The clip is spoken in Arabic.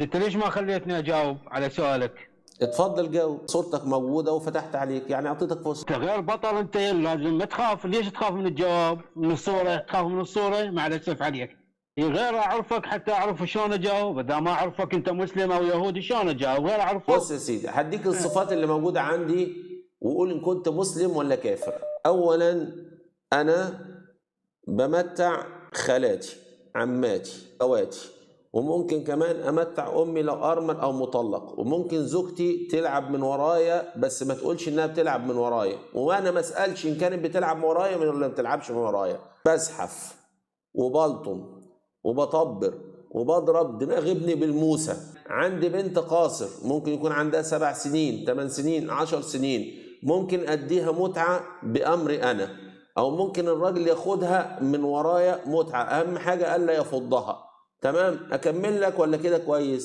انت ليش ما خليتني اجاوب على سؤالك؟ اتفضل جاوب، صورتك موجودة وفتحت عليك، يعني أعطيتك فرصة. انت غير بطل، انت لازم ما تخاف. ليش تخاف من الجواب؟ من الصورة تخاف من الصورة؟ مع الاسف عليك. غير اعرفك حتى اعرف شلون اجاوب. اذا ما اعرفك انت مسلم او يهودي شلون اجاوب غير اعرفك؟ بص يا سيدي، هديك الصفات اللي موجودة عندي وقول إن كنت مسلم ولا كافر. أولا، أنا بمتع خالاتي، عماتي، خواتي، وممكن كمان أمتع أمي لو أرمل أو مطلق، وممكن زوجتي تلعب من ورايا بس ما تقولش إنها بتلعب من ورايا، وأنا ما أسألش إن كانت بتلعب من ورايا ولا ما بتلعبش من ورايا. بزحف وبلطم وبطبر وبضرب دماغ ابني بالموسى. عندي بنت قاصر ممكن يكون عندها 7 سنين، 8 سنين، 10 سنين، ممكن أديها متعة بأمري أنا، أو ممكن الراجل ياخدها من ورايا متعة، أهم حاجة ألا يفضها. تمام؟ أكمل لك ولا كده كويس؟